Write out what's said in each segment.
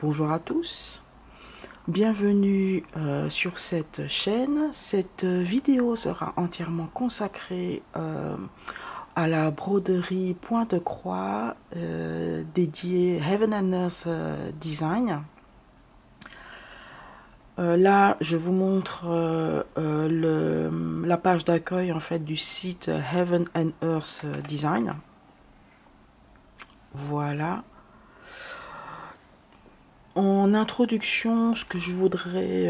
Bonjour à tous, bienvenue sur cette chaîne. Cette vidéo sera entièrement consacrée à la broderie point de croix dédiée Heaven and Earth Design. Là, je vous montre la page d'accueil en fait du site Heaven and Earth Design. Voilà. En introduction, ce que je voudrais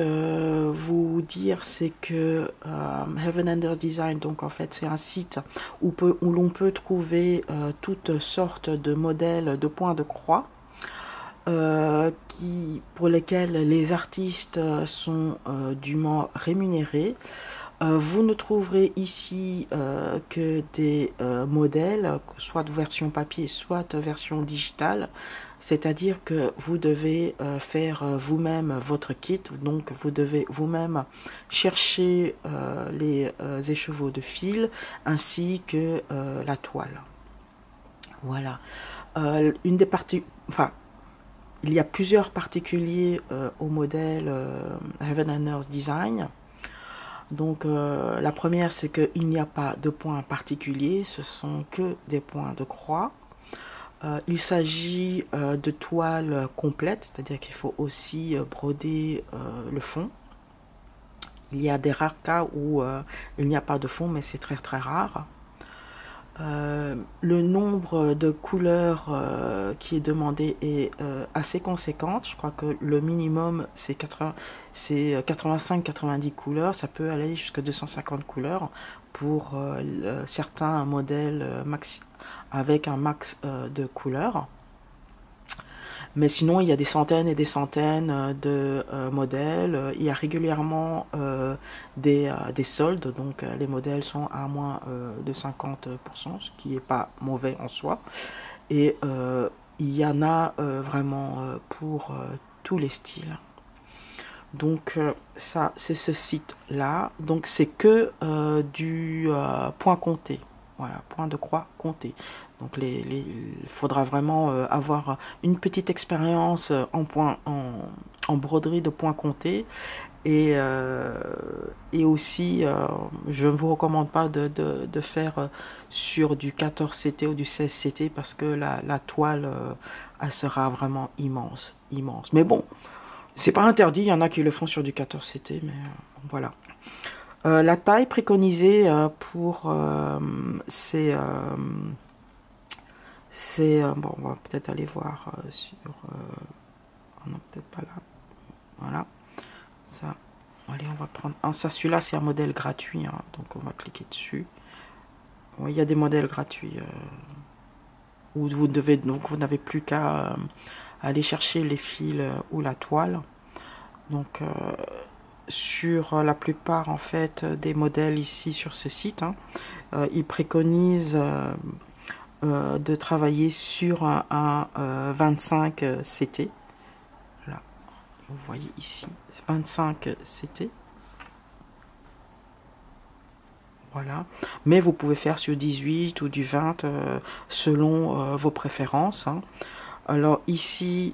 vous dire, c'est que Heaven and Earth Design, donc en fait, c'est un site où l'on peut trouver toutes sortes de modèles de points de croix, pour lesquels les artistes sont dûment rémunérés. Vous ne trouverez ici que des modèles, soit de version papier, soit de version digitale. C'est-à-dire que vous devez faire vous-même votre kit, donc vous devez vous-même chercher les écheveaux de fil ainsi que la toile. Voilà. Une des parties, enfin, il y a plusieurs particuliers au modèle Heaven and Earth Design. Donc la première, c'est qu'il n'y a pas de points particuliers, ce sont que des points de croix. Il s'agit de toiles complètes, c'est-à-dire qu'il faut aussi broder le fond. Il y a des rares cas où il n'y a pas de fond, mais c'est très très rare. Le nombre de couleurs qui est demandé est assez conséquent. Je crois que le minimum c'est 85-90 couleurs. Ça peut aller jusqu'à 250 couleurs pour certains modèles avec un max de couleurs. Mais sinon, il y a des centaines et des centaines de modèles. Il y a régulièrement des soldes, donc les modèles sont à moins de 50%, ce qui n'est pas mauvais en soi. Et il y en a vraiment pour tous les styles. Donc ça, c'est ce site-là. Donc c'est que du point compté. Voilà, point de croix compté. Donc il faudra vraiment avoir une petite expérience en broderie de points comptés. Et aussi, je ne vous recommande pas de faire sur du 14CT ou du 16CT parce que la toile, elle sera vraiment immense, immense. Mais bon, c'est pas interdit, il y en a qui le font sur du 14CT, mais voilà. La taille préconisée pour c'est bon, on va peut-être aller voir sur non, peut-être pas là, voilà, ça, allez, on va prendre ça, celui-là c'est un modèle gratuit, hein, donc on va cliquer dessus. Oui, il y a des modèles gratuits où vous devez, donc vous n'avez plus qu'à aller chercher les fils ou la toile. Donc sur la plupart en fait des modèles ici sur ce site, hein, ils préconisent de travailler sur un 25 CT. Là, vous voyez ici, 25 CT. Voilà. Mais vous pouvez faire sur 18 ou du 20 selon vos préférences, hein. Alors ici,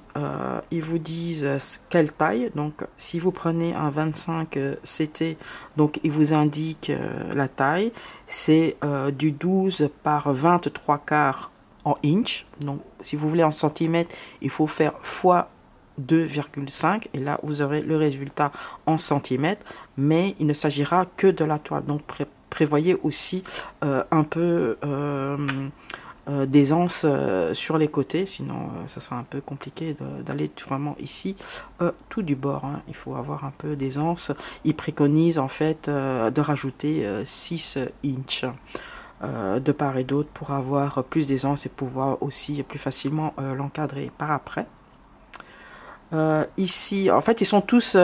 ils vous disent quelle taille. Donc si vous prenez un 25 CT, donc ils vous indiquent la taille. C'est du 12 par 23 quarts en inch. Donc si vous voulez en centimètres, il faut faire fois 2,5 et là vous aurez le résultat en centimètres. Mais il ne s'agira que de la toile. Donc prévoyez aussi un peu d'aisance sur les côtés, sinon ça sera un peu compliqué d'aller vraiment ici tout du bord, hein. Il faut avoir un peu d'aisance. Ils préconisent en fait de rajouter 6 inches de part et d'autre pour avoir plus d'aisance et pouvoir aussi plus facilement l'encadrer par après. Ici, en fait, ils sont tous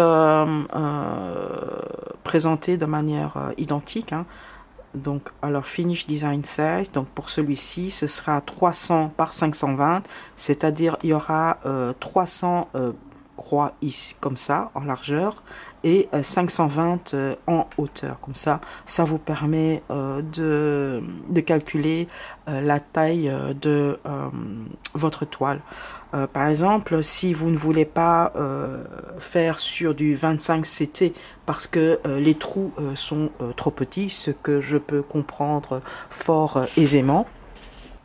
présentés de manière identique, hein. Donc, alors Finish Design Size, donc pour celui-ci, ce sera 300 par 520, c'est-à-dire il y aura 300 croix ici, comme ça, en largeur, et 520 en hauteur. Comme ça vous permet de calculer la taille de votre toile. Par exemple, si vous ne voulez pas faire sur du 25 CT parce que les trous sont trop petits, ce que je peux comprendre fort aisément.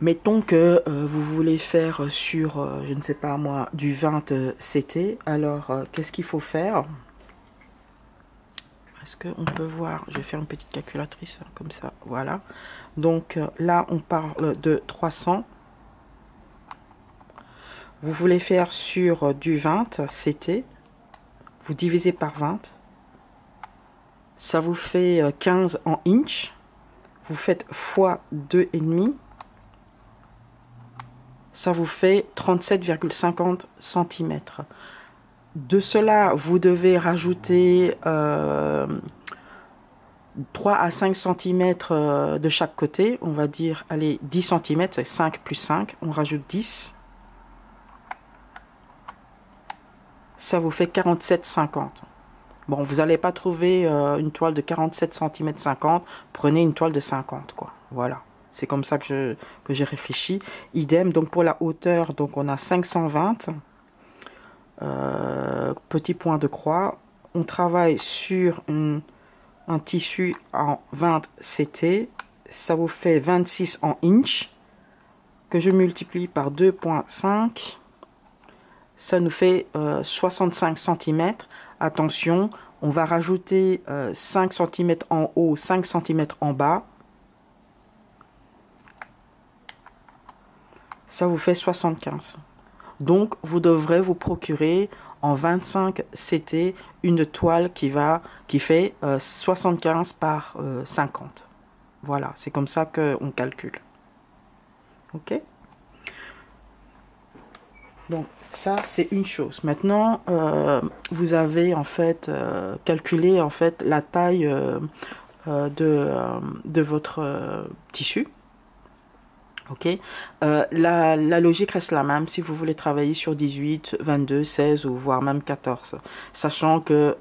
Mettons que vous voulez faire sur, je ne sais pas moi, du 20 CT. Alors, qu'est-ce qu'il faut faire? Est-ce qu'on peut voir? Je vais faire une petite calculatrice, comme ça, voilà. Donc, là, on parle de 300. Vous voulez faire sur du 20 CT. Vous divisez par 20. Ça vous fait 15 en inch. Vous faites fois 2,5. Ça vous fait 37,50 cm. De cela, vous devez rajouter 3 à 5 cm de chaque côté. On va dire, allez, 10 cm, c'est 5 plus 5. On rajoute 10. Ça vous fait 47,50. Bon, vous n'allez pas trouver une toile de 47 cm 50. Prenez une toile de 50, quoi. Voilà. C'est comme ça que j'ai réfléchi. Idem, donc pour la hauteur, donc on a 520. Petit point de croix. On travaille sur un tissu en 20 CT. Ça vous fait 26 en inch. Que je multiplie par 2,5. Ça nous fait 65 cm. Attention, on va rajouter 5 cm en haut, 5 cm en bas. Ça vous fait 75. Donc, vous devrez vous procurer en 25 CT une toile qui fait 75 par 50. Voilà, c'est comme ça qu'on calcule. Ok? Donc, ça, c'est une chose. Maintenant, vous avez en fait calculé en fait la taille de votre tissu. Ok, la logique reste la même si vous voulez travailler sur 18, 22, 16 ou voire même 14, sachant que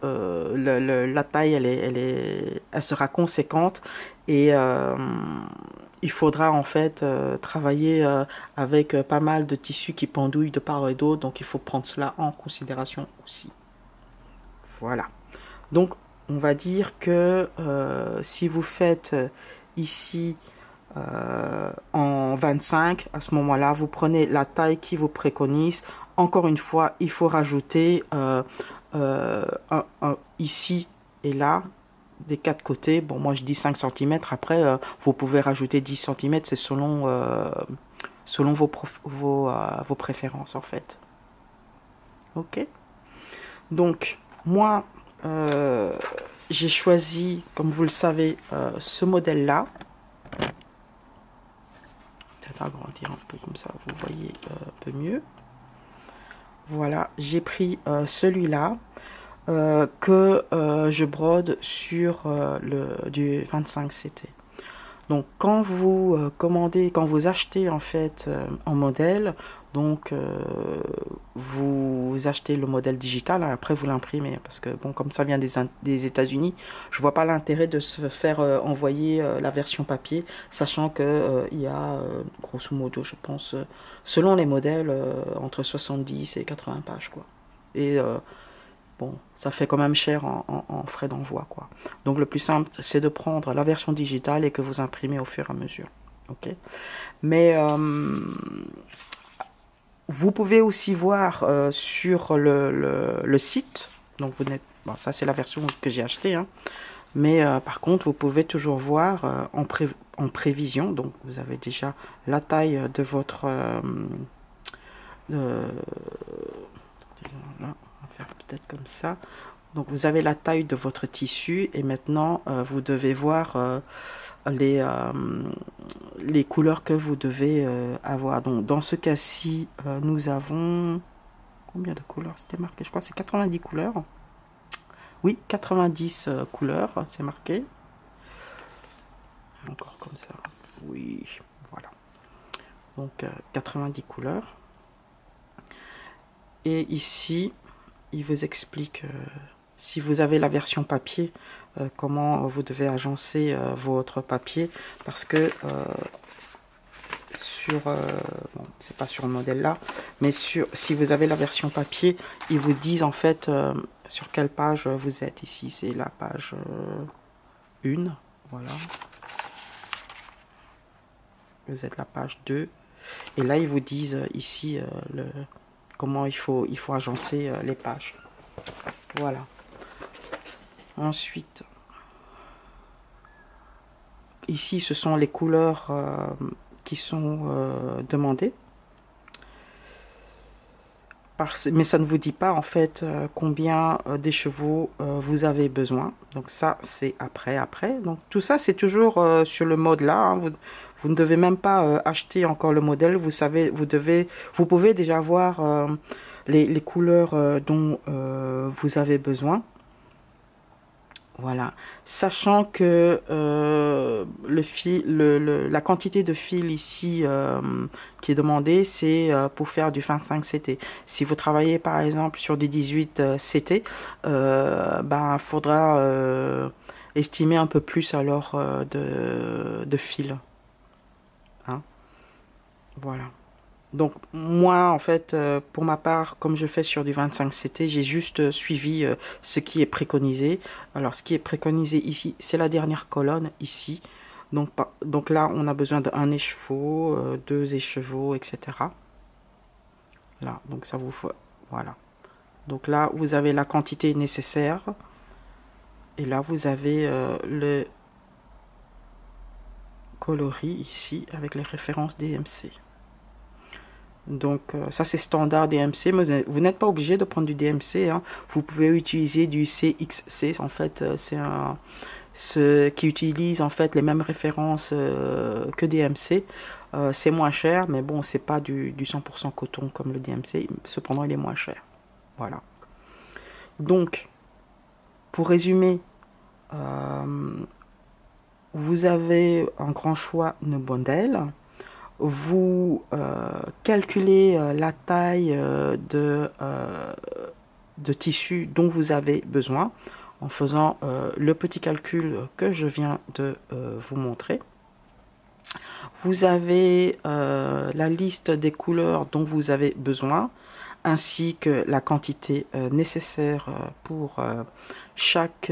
la taille elle sera conséquente et il faudra en fait travailler avec pas mal de tissus qui pendouillent de part et d'autre, donc il faut prendre cela en considération aussi. Voilà, donc on va dire que si vous faites ici en 25, à ce moment-là, vous prenez la taille qui vous préconise. Encore une fois, il faut rajouter ici et là, des quatre côtés. Bon, moi je dis 5 cm. Après, vous pouvez rajouter 10 cm, c'est selon vos préférences en fait. Ok. Donc, moi, j'ai choisi, comme vous le savez, ce modèle-là. Agrandir un peu comme ça vous voyez un peu mieux. Voilà, j'ai pris celui-là que je brode sur du 25 CT. Donc quand vous commandez, quand vous achetez en fait en modèle, donc vous achetez le modèle digital, hein, après vous l'imprimez, parce que bon, comme ça vient des États-Unis, je vois pas l'intérêt de se faire envoyer la version papier, sachant que il y a grosso modo, je pense, selon les modèles, entre 70 et 80 pages, quoi. Et bon, ça fait quand même cher en frais d'envoi, quoi. Donc le plus simple, c'est de prendre la version digitale et que vous imprimez au fur et à mesure. Ok. Mais vous pouvez aussi voir sur le site. Donc vous n'êtes, bon, ça c'est la version que j'ai achetée, hein. Mais par contre, vous pouvez toujours voir en prévision. Donc vous avez déjà la taille de votre là, faire peut-être comme ça. Donc vous avez la taille de votre tissu et maintenant vous devez voir les couleurs que vous devez avoir. Donc dans ce cas-ci, nous avons combien de couleurs? C'était marqué, je crois que c'est 90 couleurs. Oui, 90 couleurs, c'est marqué. Encore comme ça. Oui, voilà. Donc 90 couleurs. Et ici, il vous explique, si vous avez la version papier, comment vous devez agencer votre papier, parce que sur, bon, c'est pas sur le modèle là, mais si vous avez la version papier, ils vous disent en fait sur quelle page vous êtes. Ici, c'est la page 1, voilà. Vous êtes la page 2. Et là, ils vous disent ici comment il faut agencer les pages. Voilà. Ensuite, ici, ce sont les couleurs qui sont demandées. Mais ça ne vous dit pas en fait combien d'écheveaux vous avez besoin. Donc ça, c'est après. Donc tout ça, c'est toujours sur le mode là. Hein. Vous ne devez même pas acheter encore le modèle. Vous savez, vous pouvez déjà voir les couleurs dont vous avez besoin. Voilà, sachant que la quantité de fil ici qui est demandée, c'est pour faire du 25 CT. Si vous travaillez par exemple sur du 18 CT, ben, faudra estimer un peu plus alors de fil. Hein? Voilà. Donc moi en fait pour ma part, comme je fais sur du 25 CT, j'ai juste suivi ce qui est préconisé. Alors ce qui est préconisé ici, c'est la dernière colonne ici. Donc là on a besoin d'un écheveau, deux écheveaux, etc. Là, donc ça vous faut, voilà. Donc là vous avez la quantité nécessaire. Et là vous avez le coloris ici avec les références DMC. Donc ça c'est standard DMC, mais vous n'êtes pas obligé de prendre du DMC, hein. Vous pouvez utiliser du CXC, en fait c'est ce qui utilise en fait les mêmes références que DMC. C'est moins cher, mais bon, c'est pas du 100% coton comme le DMC, cependant il est moins cher. Voilà. Donc, pour résumer, vous avez un grand choix de modèles. Vous calculez la taille de tissu dont vous avez besoin en faisant le petit calcul que je viens de vous montrer. Vous avez la liste des couleurs dont vous avez besoin ainsi que la quantité nécessaire pour chaque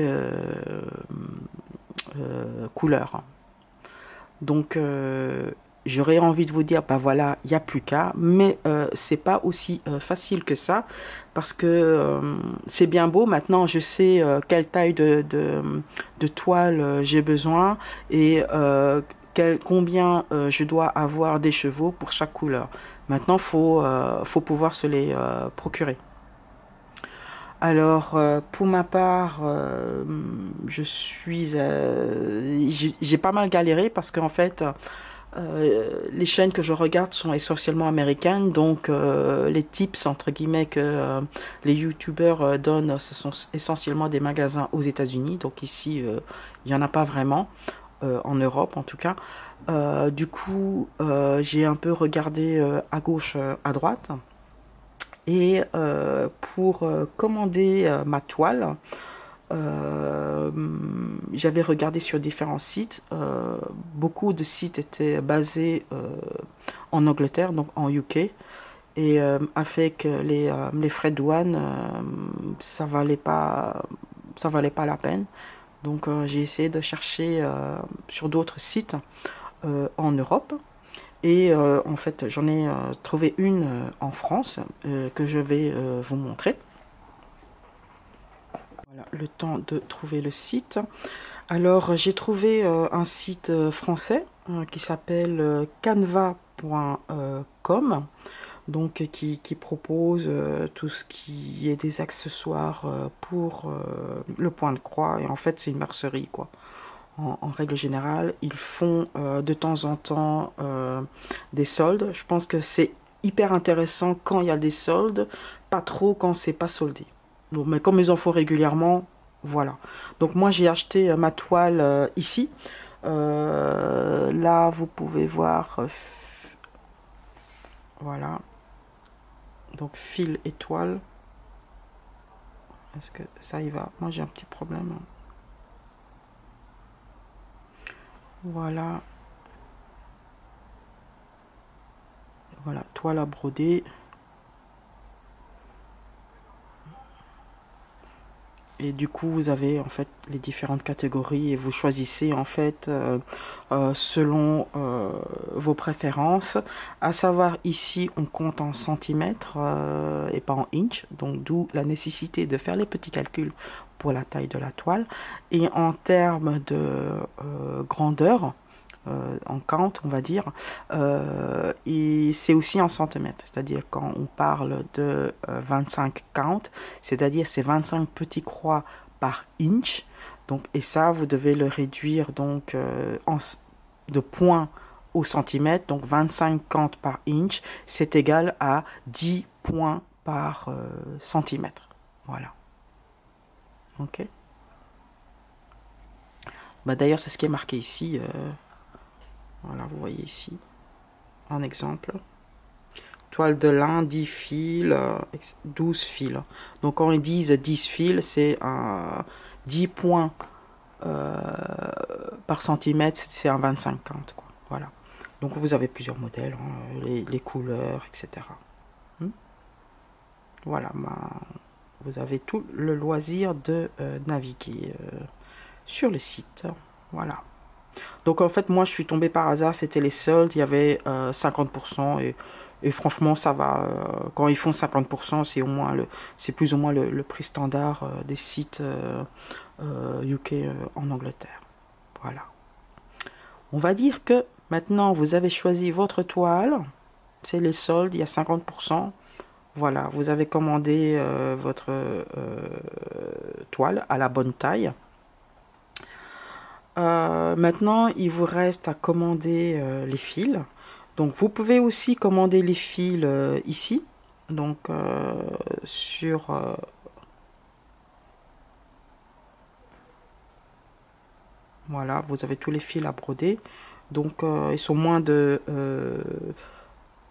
couleur. Donc j'aurais envie de vous dire, bah voilà, il n'y a plus qu'à, mais c'est pas aussi facile que ça, parce que c'est bien beau, maintenant je sais quelle taille de toile j'ai besoin, et combien je dois avoir d'écheveaux pour chaque couleur. Maintenant, faut pouvoir se les procurer. Alors, pour ma part, j'ai pas mal galéré, parce qu'en fait, les chaînes que je regarde sont essentiellement américaines, donc les tips entre guillemets que les youtubeurs donnent, ce sont essentiellement des magasins aux États-Unis. Donc ici, il n'y en a pas vraiment, en Europe en tout cas. Du coup, j'ai un peu regardé à gauche, à droite. Et pour commander ma toile, j'avais regardé sur différents sites. Beaucoup de sites étaient basés en Angleterre, donc en UK, et avec les frais de douane, ça valait pas la peine. Donc j'ai essayé de chercher sur d'autres sites en Europe. Et en fait, j'en ai trouvé une en France que je vais vous montrer. Voilà, le temps de trouver le site. Alors, j'ai trouvé un site français qui s'appelle canva.com, donc qui propose tout ce qui est des accessoires pour le point de croix. Et en fait, c'est une mercerie, quoi. En règle générale, ils font de temps en temps des soldes. Je pense que c'est hyper intéressant quand il y a des soldes, pas trop quand c'est pas soldé. Donc, mais comme ils en font régulièrement, voilà. Donc moi j'ai acheté ma toile ici. Là vous pouvez voir, voilà. Donc fil et toile. Est-ce que ça y va? Moi j'ai un petit problème. Voilà. Voilà, toile à broder. Et du coup, vous avez en fait les différentes catégories et vous choisissez en fait selon vos préférences. À savoir ici, on compte en centimètres et pas en inch, donc d'où la nécessité de faire les petits calculs pour la taille de la toile. Et en termes de grandeur, en count, on va dire, et c'est aussi en centimètres, c'est-à-dire quand on parle de 25 count, c'est-à-dire c'est 25 petits croix par inch, donc, et ça vous devez le réduire donc de points au centimètre, donc 25 count par inch, c'est égal à 10 points par centimètre, voilà, ok. Bah, d'ailleurs c'est ce qui est marqué ici, voilà, vous voyez ici, en exemple. Toile de lin, 10 fils, 12 fils. Donc quand ils disent 10 fils, c'est 10 points par centimètre, c'est un 25 count, quoi. Voilà. Donc vous avez plusieurs modèles, hein, les couleurs, etc. Voilà, vous avez tout le loisir de naviguer sur le site. Voilà. Donc en fait, moi je suis tombée par hasard, c'était les soldes, il y avait 50% et franchement ça va. Quand ils font 50%, c'est au moins c'est plus ou moins le prix standard des sites UK en Angleterre. Voilà. On va dire que maintenant vous avez choisi votre toile, c'est les soldes, il y a 50%. Voilà, vous avez commandé votre toile à la bonne taille. Maintenant, il vous reste à commander les fils. Donc, vous pouvez aussi commander les fils ici. Donc, sur... voilà, vous avez tous les fils à broder. Donc, ils sont moins de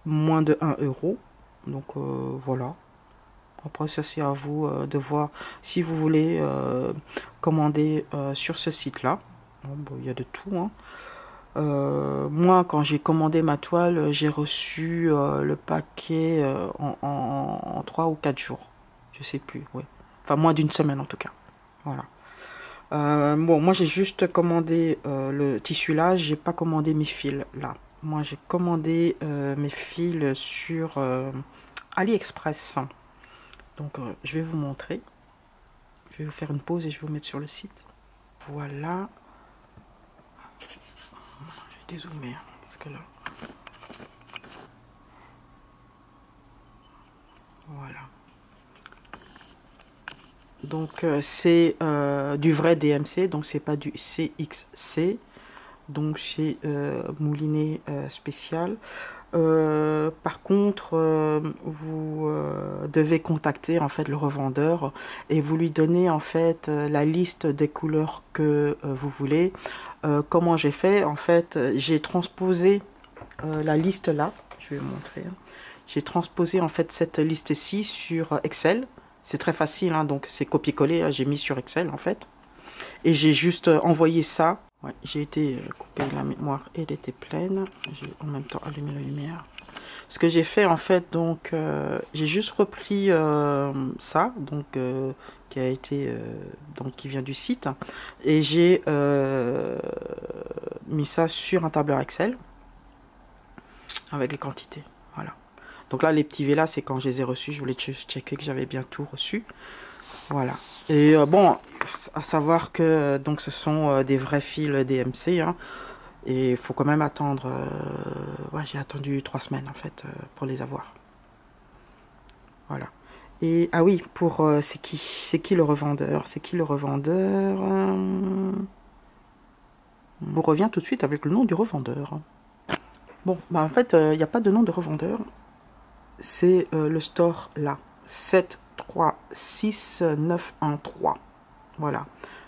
1 euro. Donc, voilà. Après, ça c'est à vous de voir si vous voulez commander sur ce site-là. Bon, il y a de tout, hein. Moi, quand j'ai commandé ma toile, j'ai reçu le paquet en 3 ou 4 jours. Je sais plus, oui. Enfin, moins d'une semaine en tout cas. Voilà. Bon, moi j'ai juste commandé le tissu là, j'ai pas commandé mes fils là. Moi j'ai commandé mes fils sur AliExpress. Donc je vais vous montrer. Je vais vous faire une pause et je vais vous mettre sur le site. Voilà. Je vais dézoomer parce que là. Voilà. Donc c'est du vrai DMC, donc c'est pas du CXC. Donc c'est moulinet spécial. Par contre, vous devez contacter en fait le revendeur et vous lui donnez en fait la liste des couleurs que vous voulez. Comment j'ai fait? En fait, j'ai transposé la liste là. Je vais vous montrer, hein. J'ai transposé en fait cette liste-ci sur Excel. C'est très facile, hein, donc c'est copier-coller. Hein, j'ai mis sur Excel en fait. Et j'ai juste envoyé ça. Ouais, j'ai été couper la mémoire et elle était pleine. J'ai en même temps allumé la lumière. Ce que j'ai fait en fait, donc j'ai juste repris ça, donc qui a été donc qui vient du site, et j'ai mis ça sur un tableur Excel avec les quantités. Voilà. Donc là, les petits V là, c'est quand je les ai reçus. Je voulais juste checker que j'avais bien tout reçu. Voilà. Et bon, à savoir que donc ce sont des vrais fils DMC, hein, et il faut quand même attendre. Ouais, j'ai attendu 3 semaines en fait pour les avoir. Voilà. Et ah oui, pour c'est qui le revendeur? C'est qui le revendeur? On vous revient tout de suite avec le nom du revendeur. Bon, bah en fait, il n'y a pas de nom de revendeur. C'est le store là. 736913. Voilà.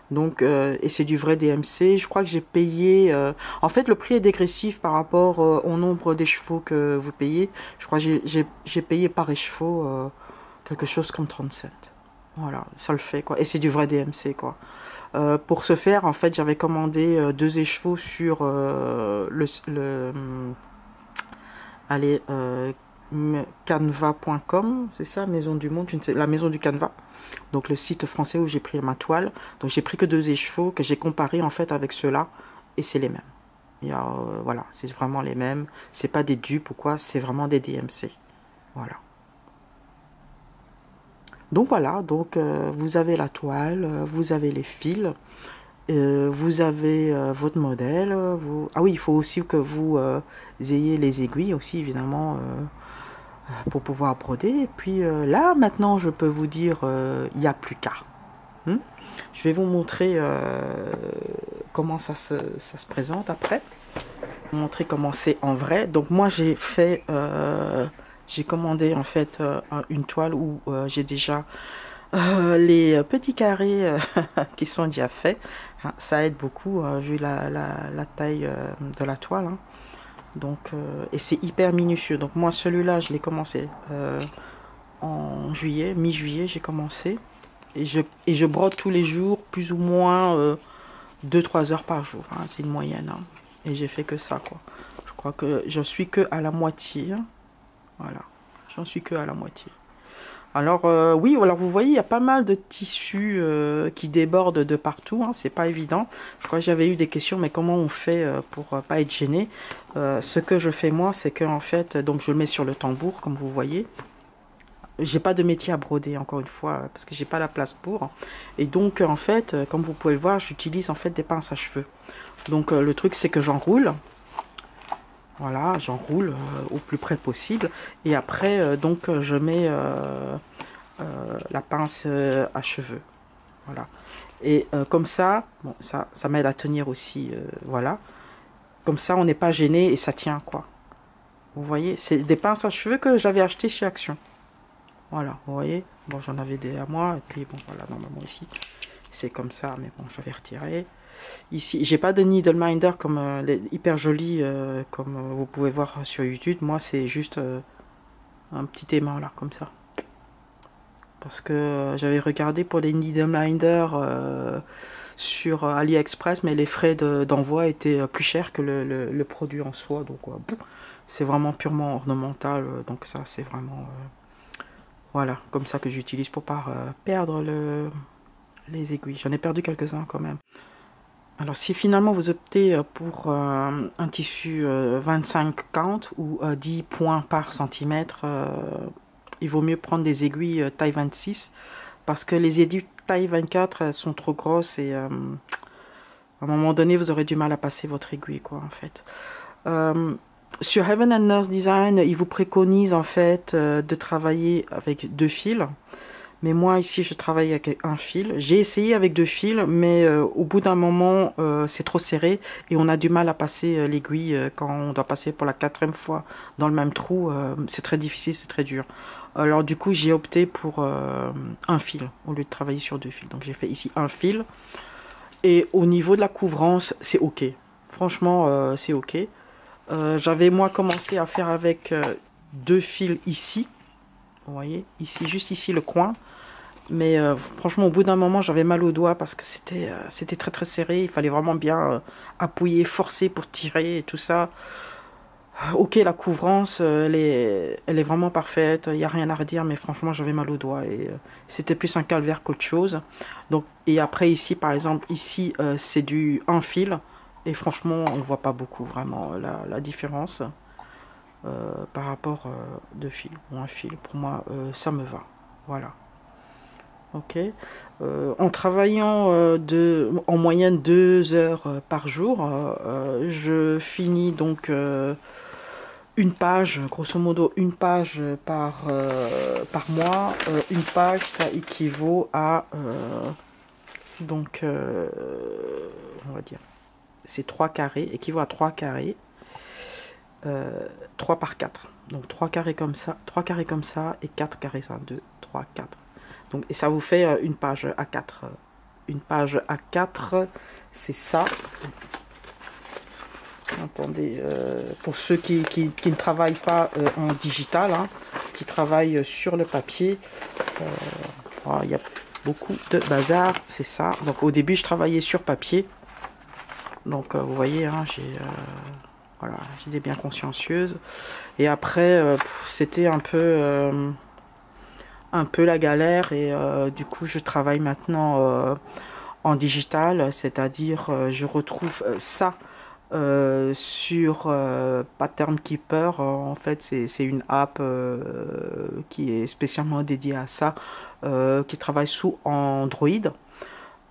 Donc, et c'est du vrai DMC. Je crois que j'ai payé... en fait, le prix est dégressif par rapport au nombre d'écheveaux que vous payez. Je crois que j'ai payé par écheveau quelque chose comme 37. Voilà, ça le fait quoi. Et c'est du vrai DMC quoi. Pour ce faire, en fait, j'avais commandé 2 écheveaux sur allez, canva.com, c'est ça, Maison du Monde, je ne sais, la maison du Canva. Donc le site français où j'ai pris ma toile. Donc j'ai pris que 2 écheveaux que j'ai comparé en fait avec ceux-là et c'est les mêmes. Il y a, voilà, c'est vraiment les mêmes. C'est pas des dupes ou quoi, c'est vraiment des DMC. Voilà. Donc voilà, donc vous avez la toile, vous avez les fils, vous avez votre modèle. Ah oui, il faut aussi que vous ayez les aiguilles aussi, évidemment, pour pouvoir broder. Et puis là, maintenant, je peux vous dire, il n'y a plus qu'à. Je vais vous montrer comment ça se présente après. Vous montrer comment c'est en vrai. Donc moi, j'ai fait... j'ai commandé en fait une toile où j'ai déjà les petits carrés qui sont déjà faits. Hein, ça aide beaucoup vu la taille de la toile. Hein. Donc, et c'est hyper minutieux. Donc moi celui-là je l'ai commencé en juillet, mi-juillet j'ai commencé. Et je brode tous les jours plus ou moins 2-3 heures par jour. Hein, c'est une moyenne. Hein. Et j'ai fait que ça quoi. Je crois que je suis que à la moitié. Hein. Voilà, j'en suis que à la moitié. Alors oui, alors vous voyez, il y a pas mal de tissus qui débordent de partout. Hein, c'est pas évident. Je crois que j'avais eu des questions, mais comment on fait pour pas être gêné? Ce que je fais moi, c'est que en fait, donc je le mets sur le tambour, comme vous voyez. J'ai pas de métier à broder encore une fois parce que j'ai pas la place pour. Et donc en fait, comme vous pouvez le voir, j'utilise en fait des pinces à cheveux. Donc le truc c'est que j'enroule. Voilà, j'enroule au plus près possible. Et après, donc, je mets la pince à cheveux. Voilà. Et comme ça, bon, ça m'aide à tenir aussi. Voilà. Comme ça, on n'est pas gêné et ça tient, quoi. Vous voyez, c'est des pinces à cheveux que j'avais acheté chez Action. Voilà, vous voyez. Bon, j'en avais des à moi. Et puis, bon, voilà, normalement ici, c'est comme ça. Mais bon, j'avais retiré. Ici, j'ai pas de needle minder comme les hyper joli comme vous pouvez voir sur YouTube. Moi, c'est juste un petit aimant là, comme ça. Parce que j'avais regardé pour les needle minder sur AliExpress, mais les frais d'envoi étaient plus chers que le produit en soi. Donc, c'est vraiment purement ornemental. Donc ça, c'est vraiment voilà, comme ça que j'utilise pour pas perdre les aiguilles. J'en ai perdu quelques-uns quand même. Alors si finalement vous optez pour un tissu 25 count ou 10 points par centimètre, il vaut mieux prendre des aiguilles taille 26 parce que les aiguilles taille 24 sont trop grosses et à un moment donné vous aurez du mal à passer votre aiguille quoi en fait. Sur Heaven and Earth Design, il vous préconise en fait de travailler avec 2 fils. Mais moi ici je travaille avec un fil. J'ai essayé avec 2 fils mais au bout d'un moment c'est trop serré et on a du mal à passer l'aiguille quand on doit passer pour la 4e fois dans le même trou. C'est très difficile, c'est très dur. Alors du coup j'ai opté pour un fil au lieu de travailler sur 2 fils. Donc j'ai fait ici un fil et au niveau de la couvrance c'est ok. Franchement c'est ok. J'avais moi commencé à faire avec 2 fils ici. Vous voyez, ici, juste ici le coin. Mais franchement, au bout d'un moment, j'avais mal aux doigts parce que c'était très très serré. Il fallait vraiment bien appuyer, forcer pour tirer et tout ça. Ok, la couvrance, elle est vraiment parfaite. Il n'y a rien à redire, mais franchement, j'avais mal aux doigts. Et c'était plus un calvaire qu'autre chose. Donc, et après, ici, par exemple, ici, c'est du un fil. Et franchement, on ne voit pas beaucoup vraiment la différence. Par rapport 2 fils ou un fil, pour moi ça me va, voilà. Ok, en travaillant en moyenne 2 heures par jour, je finis donc une page, grosso modo une page par mois. Une page ça équivaut à donc on va dire c'est 3 carrés, équivaut à 3 carrés. 3 par 4, donc 3 carrés comme ça, 3 carrés comme ça et 4 carrés, ça, 2, 3, 4. Donc, et ça vous fait une page A4. Une page A4, c'est ça. Attendez, pour ceux qui ne travaillent pas en digital, hein, qui travaillent sur le papier, voilà, beaucoup de bazar, c'est ça. Donc au début je travaillais sur papier. Donc vous voyez, hein, voilà, j'étais bien consciencieuse. Et après c'était un peu la galère et du coup je travaille maintenant en digital, c'est-à-dire je retrouve ça sur Pattern Keeper. En fait c'est une app qui est spécialement dédiée à ça, qui travaille sous Android.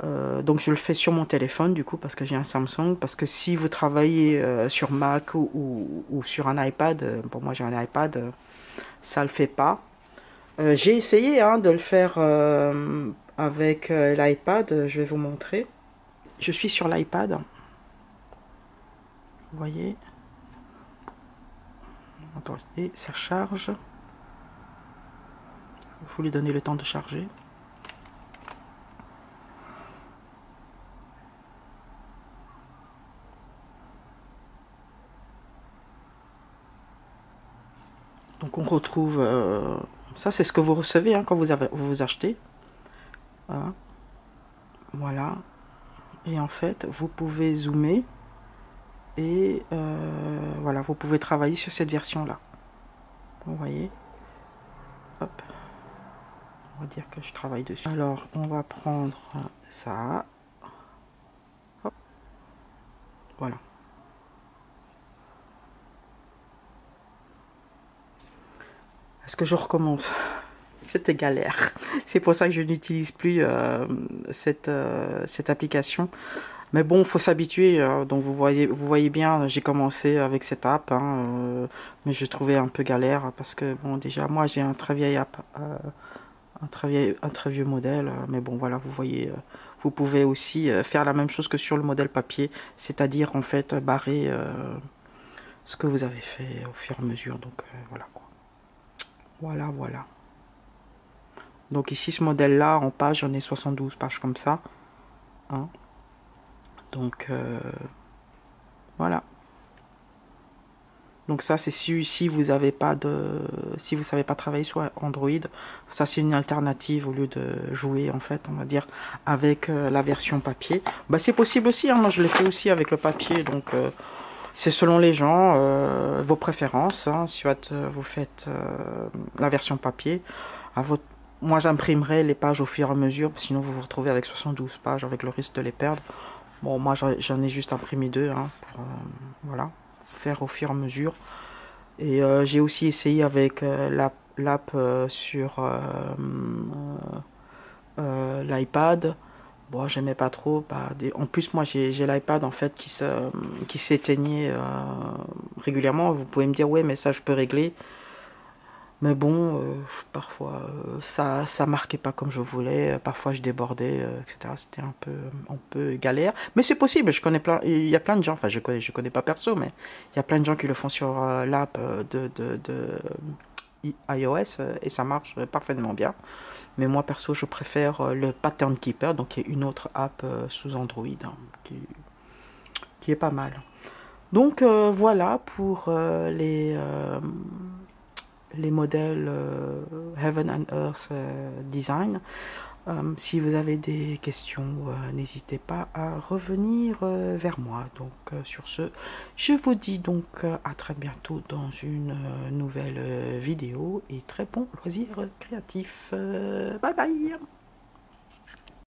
Donc je le fais sur mon téléphone du coup parce que j'ai un Samsung, parce que si vous travaillez sur Mac ou sur un iPad, bon moi j'ai un iPad, ça le fait pas. J'ai essayé hein, de le faire avec l'iPad, je vais vous montrer. Je suis sur l'iPad, vous voyez. Attendez, ça charge. Il faut lui donner le temps de charger. Donc on retrouve, ça c'est ce que vous recevez hein, quand vous achetez. Voilà. Voilà. Et en fait, vous pouvez zoomer et voilà, vous pouvez travailler sur cette version-là. Vous voyez. Hop. On va dire que je travaille dessus. Alors, on va prendre ça. Hop. Voilà. Est-ce que je recommence? C'était galère. C'est pour ça que je n'utilise plus cette application. Mais bon, il faut s'habituer. Donc vous voyez bien, j'ai commencé avec cette app, hein, mais je trouvais un peu galère parce que bon, déjà moi j'ai un très vieil app, un très vieux modèle. Mais bon, voilà, vous voyez, vous pouvez aussi faire la même chose que sur le modèle papier, c'est-à-dire en fait barrer ce que vous avez fait au fur et à mesure. Donc voilà quoi. Voilà. Donc ici, ce modèle-là, en page, j'en ai 72 pages comme ça. Hein. Donc, voilà. Donc ça, c'est si vous avez pas si vous savez pas travailler sur Android, ça c'est une alternative au lieu de jouer, en fait, on va dire, avec la version papier. Bah, c'est possible aussi, hein. Moi je l'ai fait aussi avec le papier, donc c'est selon les gens, vos préférences. Hein. Soit vous faites la version papier, moi j'imprimerai les pages au fur et à mesure, sinon vous vous retrouvez avec 72 pages avec le risque de les perdre. Bon, moi j'en ai juste imprimé 2 hein, pour voilà, faire au fur et à mesure. Et j'ai aussi essayé avec l'app sur l'iPad. Bon, j'aimais pas trop. En plus, moi j'ai l'iPad en fait qui s'éteignait régulièrement. Vous pouvez me dire ouais, mais ça je peux régler. Mais bon, parfois ça marquait pas comme je voulais, parfois je débordais, etc. C'était un peu galère. Mais c'est possible, il y a plein de gens, enfin je connais pas perso, mais il y a plein de gens qui le font sur l'app de iOS et ça marche parfaitement bien. Mais moi perso, je préfère le Pattern Keeper, donc qui est une autre app sous Android, hein, qui est pas mal. Donc voilà pour les modèles Heaven and Earth Design. Si vous avez des questions, n'hésitez pas à revenir vers moi. Donc sur ce, je vous dis donc à très bientôt dans une nouvelle vidéo et très bon loisir créatif. Bye bye.